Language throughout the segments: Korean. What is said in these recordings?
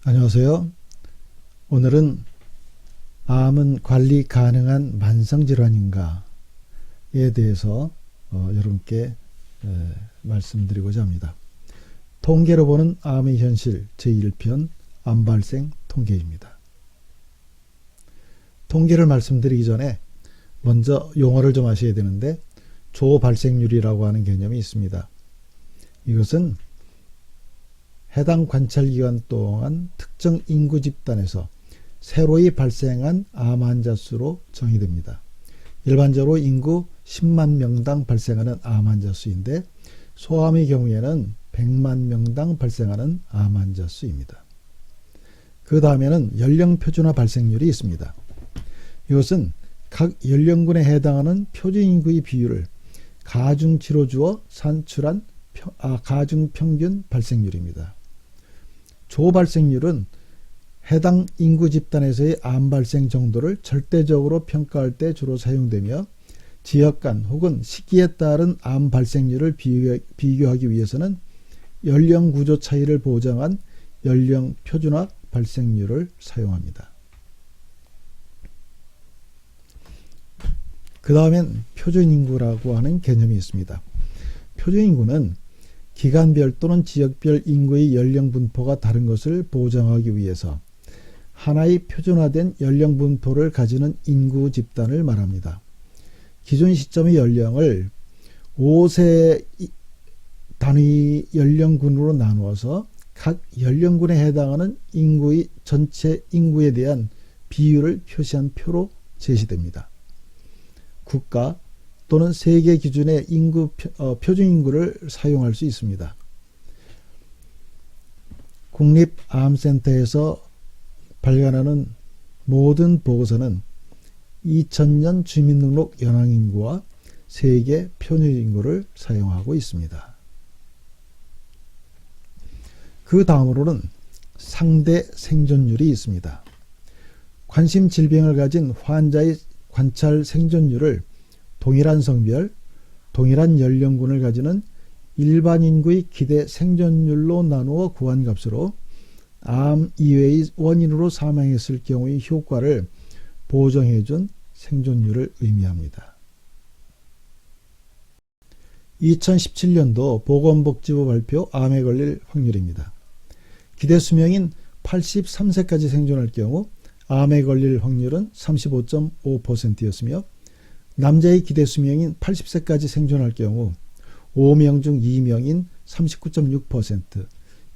안녕하세요. 오늘은 암은 관리 가능한 만성질환인가에 대해서 여러분께 말씀드리고자 합니다. 통계로 보는 암의 현실 제1편 암발생 통계입니다. 통계를 말씀드리기 전에 먼저 용어를 좀 아셔야 되는데, 조발생률이라고 하는 개념이 있습니다. 이것은 해당 관찰기간 동안 특정 인구 집단에서 새로이 발생한 암 환자 수로 정의됩니다. 일반적으로 인구 10만 명당 발생하는 암 환자 수인데, 소암의 경우에는 100만 명당 발생하는 암 환자 수입니다. 그 다음에는 연령 표준화 발생률이 있습니다. 이것은 각 연령군에 해당하는 표준 인구의 비율을 가중치로 산출한 가중평균 발생률입니다. 조발생률은 해당 인구 집단에서의 암 발생 정도를 절대적으로 평가할 때 주로 사용되며, 지역 간 혹은 시기에 따른 암 발생률을 비교하기 위해서는 연령 구조 차이를 보정한 연령 표준화 발생률을 사용합니다. 그 다음엔 표준인구라고 하는 개념이 있습니다. 표준인구는 기간별 또는 지역별 인구의 연령 분포가 다른 것을 보정하기 위해서 하나의 표준화된 연령 분포를 가지는 인구 집단을 말합니다. 기존 시점의 연령을 5세 단위 연령군으로 나누어서 각 연령군에 해당하는 인구의 전체 인구에 대한 비율을 표시한 표로 제시됩니다. 국가 또는 세계 기준의 표준인구를 사용할 수 있습니다. 국립암센터에서 발간하는 모든 보고서는 2000년 주민등록 연황인구와 세계 표준인구를 사용하고 있습니다. 그 다음으로는 상대 생존율이 있습니다. 관심 질병을 가진 환자의 관찰 생존율을 동일한 성별, 동일한 연령군을 가지는 일반 인구의 기대 생존율로 나누어 구한 값으로 암 이외의 원인으로 사망했을 경우의 효과를 보정해준 생존율을 의미합니다. 2017년도 보건복지부 발표 암에 걸릴 확률입니다. 기대 수명인 83세까지 생존할 경우 암에 걸릴 확률은 35.5%였으며, 남자의 기대 수명인 80세까지 생존할 경우 5명 중 2명인 39.6%,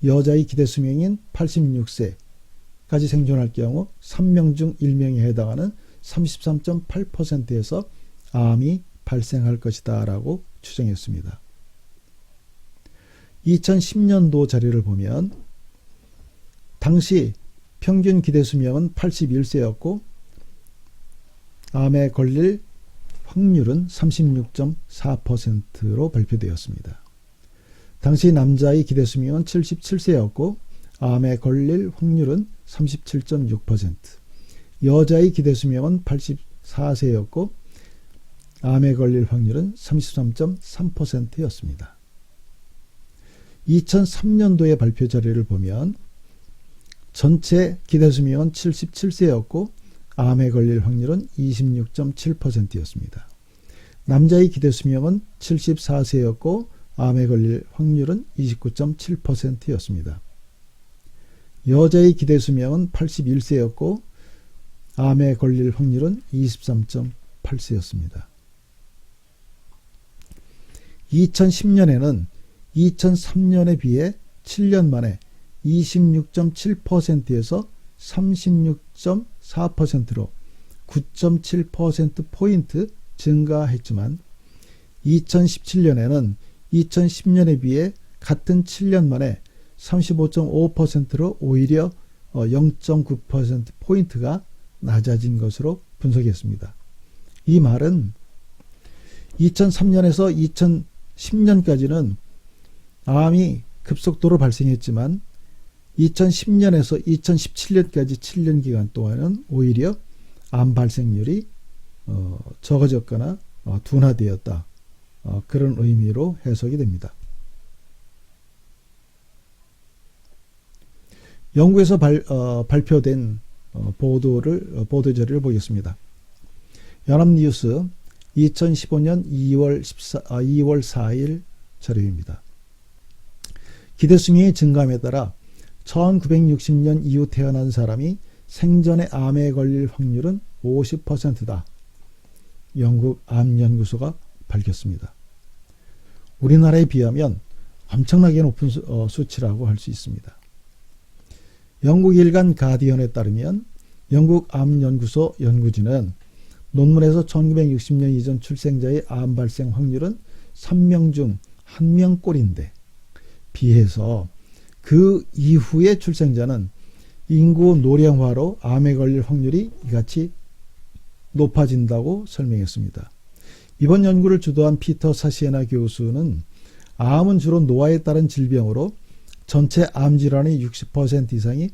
여자의 기대 수명인 86세까지 생존할 경우 3명 중 1명에 해당하는 33.8%에서 암이 발생할 것이다 라고 추정했습니다. 2010년도 자료를 보면 당시 평균 기대 수명은 81세였고 암에 걸릴 확률은 36.4%로 발표되었습니다. 당시 남자의 기대 수명은 77세였고 암에 걸릴 확률은 37.6%, 여자의 기대 수명은 84세였고 암에 걸릴 확률은 33.3%였습니다. 2003년도의 발표 자료를 보면 전체 기대 수명은 77세였고 암에 걸릴 확률은 26.7%였습니다. 남자의 기대 수명은 74세였고 암에 걸릴 확률은 29.7%였습니다. 여자의 기대 수명은 81세였고 암에 걸릴 확률은 23.8세였습니다. 2010년에는 2003년에 비해 7년 만에 26.7%에서 36.4%로 9.7%포인트 증가했지만 2017년에는 2010년에 비해 같은 7년 만에 35.5%로 오히려 0.9%포인트가 낮아진 것으로 분석했습니다. 이 말은 2003년에서 2010년까지는 암이 급속도로 발생했지만 2010년에서 2017년까지 7년 기간 동안은 오히려 암 발생률이 적어졌거나 둔화되었다. 그런 의미로 해석이 됩니다. 영국에서 발표된 보도 자료를 보겠습니다. 연합뉴스 2015년 2월 4일 자료입니다. 기대수명의 증감에 따라 1960년 이후 태어난 사람이 생전에 암에 걸릴 확률은 50%다. 영국 암연구소가 밝혔습니다. 우리나라에 비하면 엄청나게 높은 수치라고 할 수 있습니다. 영국 일간 가디언에 따르면 영국 암연구소 연구진은 논문에서 1960년 이전 출생자의 암 발생 확률은 3명 중 1명꼴인데 비해서 그 이후의 출생자는 인구 노령화로 암에 걸릴 확률이 이같이 높아진다고 설명했습니다. 이번 연구를 주도한 피터 사시에나 교수는 암은 주로 노화에 따른 질병으로 전체 암 질환의 60% 이상이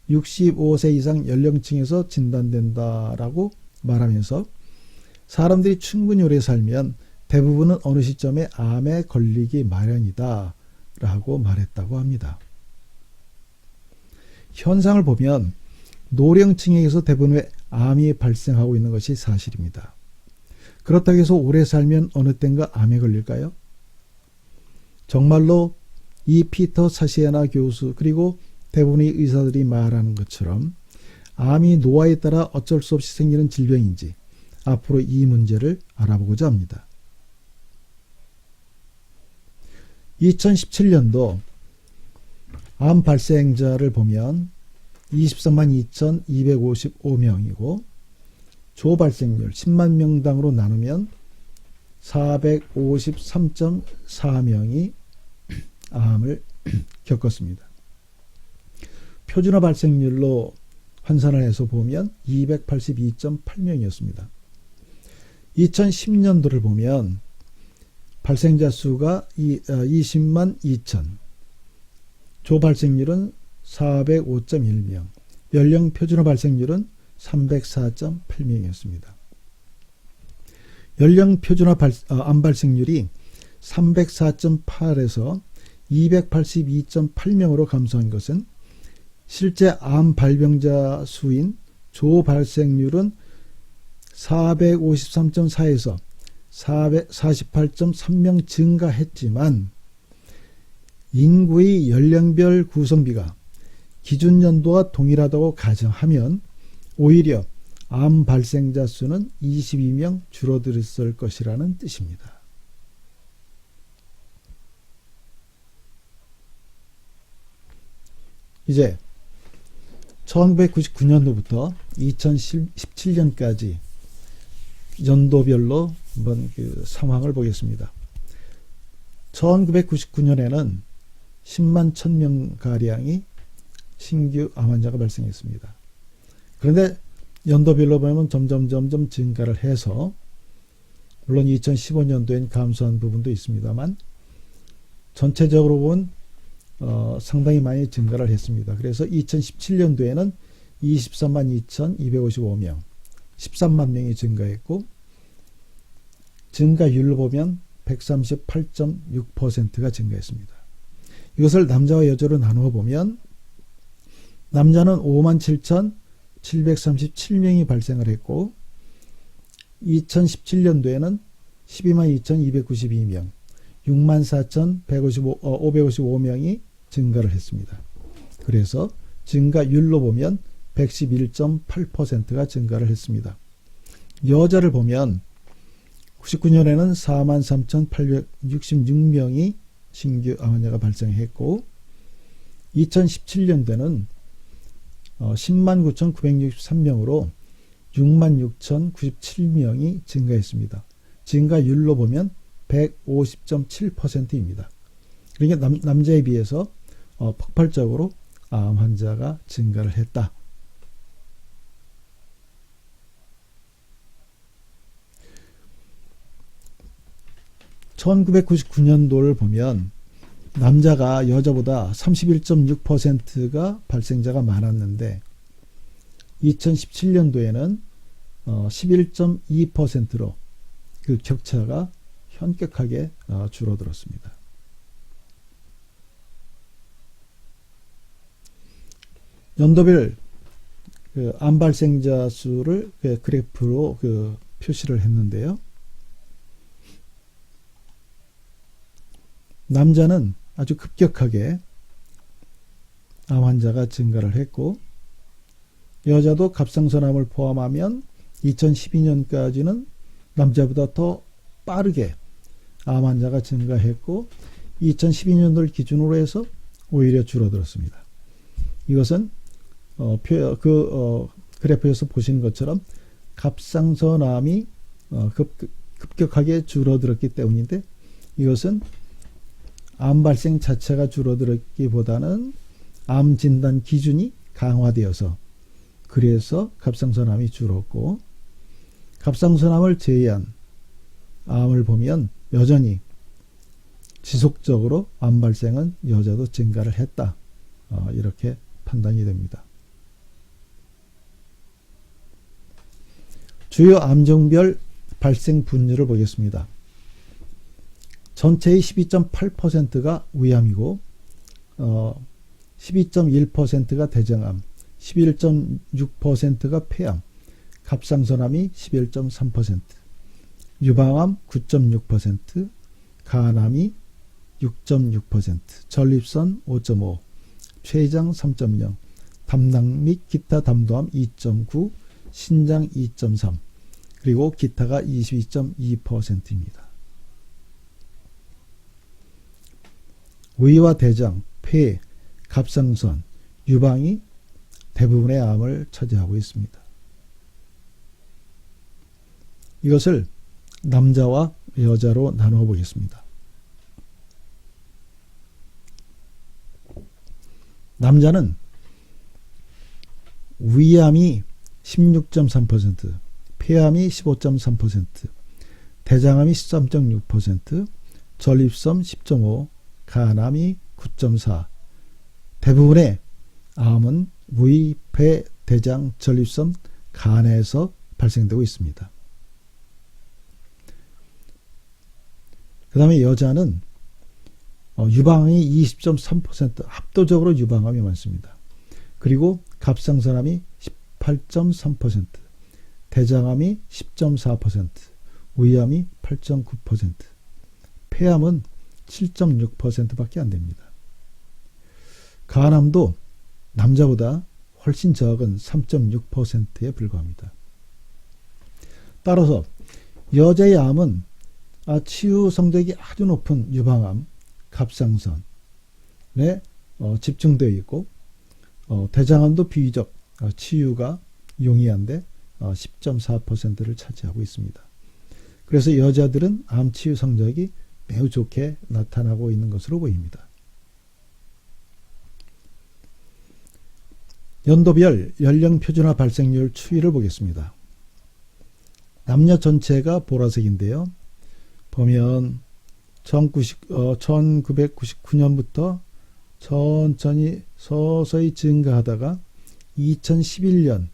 65세 이상 연령층에서 진단된다라고 말하면서 사람들이 충분히 오래 살면 대부분은 어느 시점에 암에 걸리기 마련이다 라고 말했다고 합니다. 현상을 보면 노령층에서 대부분의 암이 발생하고 있는 것이 사실입니다. 그렇다고 해서 오래 살면 어느 땐가 암에 걸릴까요? 정말로 이 피터 사시에나 교수 그리고 대부분의 의사들이 말하는 것처럼 암이 노화에 따라 어쩔 수 없이 생기는 질병인지 앞으로 이 문제를 알아보고자 합니다. 2017년도 암 발생자를 보면 23만 2,255명이고 조 발생률 10만 명당으로 나누면 453.4명이 암을 겪었습니다. 표준화 발생률로 환산을 해서 보면 282.8명이었습니다. 2010년도를 보면 발생자 수가 20만 2천, 조 발생률은 405.1명, 연령 표준화 발생률은 304.8명이었습니다. 연령 표준화 암 발생률이 304.8에서 282.8명으로 감소한 것은 실제 암 발병자 수인 조 발생률은 453.4에서 448.3명 증가했지만 인구의 연령별 구성비가 기준 연도와 동일하다고 가정하면 오히려 암 발생자 수는 22명 줄어들었을 것이라는 뜻입니다. 이제 1999년도부터 2017년까지 연도별로 한번 그 상황을 보겠습니다. 1999년에는 10만 1000명 가량이 신규 암 환자가 발생했습니다. 그런데 연도별로 보면 점점 증가를 해서 물론 2015년도엔 감소한 부분도 있습니다만 전체적으로 본 상당히 많이 증가를 했습니다. 그래서 2017년도에는 23만 2,255명, 13만 명이 증가했고 증가율로 보면 138.6%가 증가했습니다. 이것을 남자와 여자로 나누어 보면 남자는 57,737명이 발생을 했고 2017년도에는 122,292명, 64,555명이 증가를 했습니다. 그래서 증가율로 보면 111.8%가 증가를 했습니다. 여자를 보면 99년에는 43,866명이 신규 암 환자가 발생했고 2017년도에는 109,963명으로 66,097명이 증가했습니다. 증가율로 보면 150.7%입니다. 그러니까 남자에 비해서 폭발적으로 암 환자가 증가를 했다. (1999년도를) 보면 남자가 여자보다 31.6%가 발생자가 많았는데 2017년도에는 11.2%로 그 격차가 현격하게 줄어들었습니다. 연도별 암 발생자 수를 그래프로 표시를 했는데요. 남자는 아주 급격하게 암 환자가 증가를 했고, 여자도 갑상선암을 포함하면 2012년까지는 남자보다 더 빠르게 암 환자가 증가했고, 2012년도를 기준으로 해서 오히려 줄어들었습니다. 이것은 그래프에서 보신 것처럼 갑상선암이 급격하게 줄어들었기 때문인데, 이것은 암 발생 자체가 줄어들었기보다는 암 진단 기준이 강화되어서, 그래서 갑상선암이 줄었고, 갑상선암을 제외한 암을 보면 여전히 지속적으로 암 발생은 여자도 증가를 했다, 이렇게 판단이 됩니다. 주요 암종별 발생 분류를 보겠습니다. 전체의 12.8%가 위암이고 12.1%가 대장암, 11.6%가 폐암, 갑상선암이 11.3%, 유방암 9.6%, 간암이 6.6%, 전립선 5.5%, 췌장 3.0%, 담낭 및 기타 담도암 2.9%, 신장 2.3%, 그리고 기타가 22.2%입니다. 위와 대장, 폐, 갑상선, 유방이 대부분의 암을 차지하고 있습니다. 이것을 남자와 여자로 나누어 보겠습니다. 남자는 위암이 16.3%, 폐암이 15.3%, 대장암이 13.6%, 전립선 10.5%, 간암이 9.4%, 대부분의 암은 위, 폐, 대장, 전립선, 간에서 발생되고 있습니다. 그 다음에 여자는 유방암이 20.3%, 압도적으로 유방암이 많습니다. 그리고 갑상선암이 18.3%, 대장암이 10.4%, 위암이 8.9%, 폐암은 7.6%밖에 안 됩니다. 간암도 남자보다 훨씬 적은 3.6%에 불과합니다. 따라서 여자의 암은 치유 성적이 아주 높은 유방암, 갑상선에 집중되어 있고, 대장암도 비교적 치유가 용이한데 10.4%를 차지하고 있습니다. 그래서 여자들은 암 치유 성적이 매우 좋게 나타나고 있는 것으로 보입니다. 연도별 연령 표준화 발생률 추이를 보겠습니다. 남녀 전체가 보라색인데요. 보면 1999년부터 천천히 서서히 증가하다가 2011년을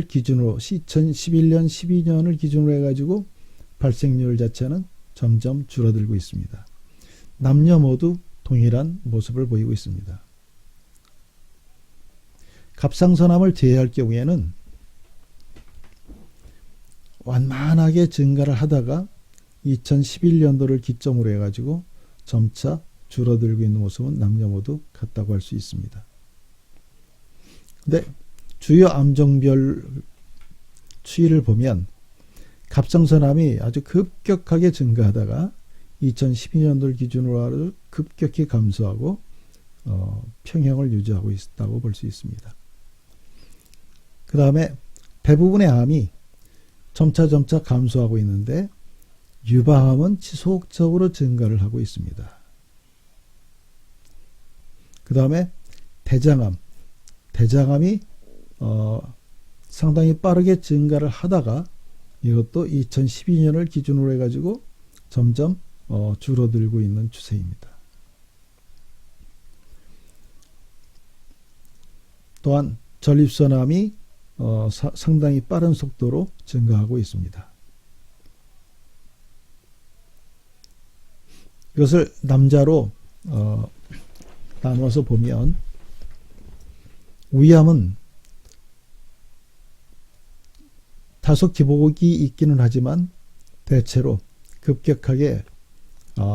기준으로 2011년, 12년을 기준으로 해가지고 발생률 자체는 점점 줄어들고 있습니다. 남녀 모두 동일한 모습을 보이고 있습니다. 갑상선암을 제외할 경우에는 완만하게 증가를 하다가 2011년도를 기점으로 해가지고 점차 줄어들고 있는 모습은 남녀 모두 같다고 할 수 있습니다. 근데 주요 암종별 추이를 보면 갑상선암이 아주 급격하게 증가하다가 2012년도를 기준으로 급격히 감소하고 평형을 유지하고 있다고 볼 수 있습니다. 그 다음에 대부분의 암이 점차 감소하고 있는데 유방암은 지속적으로 증가를 하고 있습니다. 그 다음에 대장암이 상당히 빠르게 증가를 하다가 이것도 2012년을 기준으로 해가지고 점점 줄어들고 있는 추세입니다. 또한 전립선암이 상당히 빠른 속도로 증가하고 있습니다. 이것을 남자로 나누어서 보면 위암은 다소 기복이 있기는 하지만 대체로 급격하게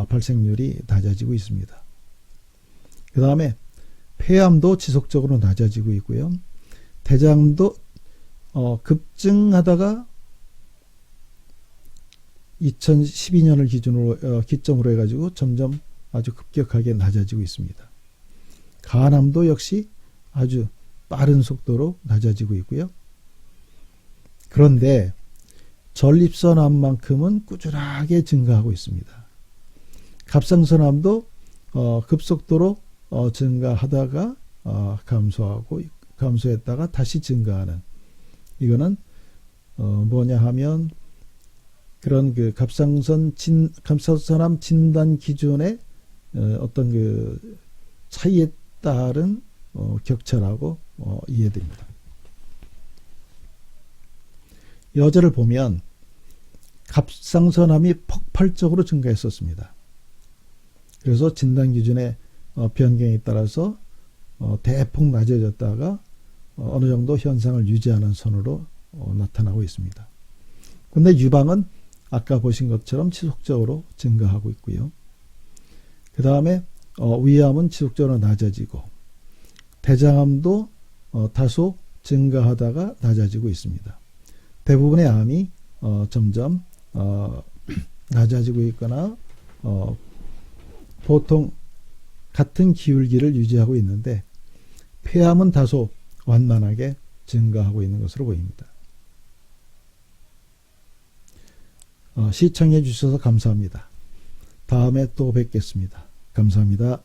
발생률이 낮아지고 있습니다. 그 다음에 폐암도 지속적으로 낮아지고 있고요. 대장암도 급증하다가 2012년을 기점으로 해가지고 점점 아주 급격하게 낮아지고 있습니다. 간암도 역시 아주 빠른 속도로 낮아지고 있고요. 그런데 전립선암만큼은 꾸준하게 증가하고 있습니다. 갑상선암도 급속도로 증가하다가 감소했다가 다시 증가하는, 이거는 뭐냐 하면 그런 그 갑상선암 진단 기준의 어떤 그 차이에 따른 격차라고 이해됩니다. 여자를 보면 갑상선암이 폭발적으로 증가했었습니다. 그래서 진단 기준의 변경에 따라서 대폭 낮아졌다가 어느 정도 현상을 유지하는 선으로 나타나고 있습니다. 그런데 유방은 아까 보신 것처럼 지속적으로 증가하고 있고요. 그 다음에 위암은 지속적으로 낮아지고 대장암도 다소 증가하다가 낮아지고 있습니다. 대부분의 암이 점점 낮아지고 있거나 보통 같은 기울기를 유지하고 있는데 폐암은 다소 완만하게 증가하고 있는 것으로 보입니다. 시청해 주셔서 감사합니다. 다음에 또 뵙겠습니다. 감사합니다.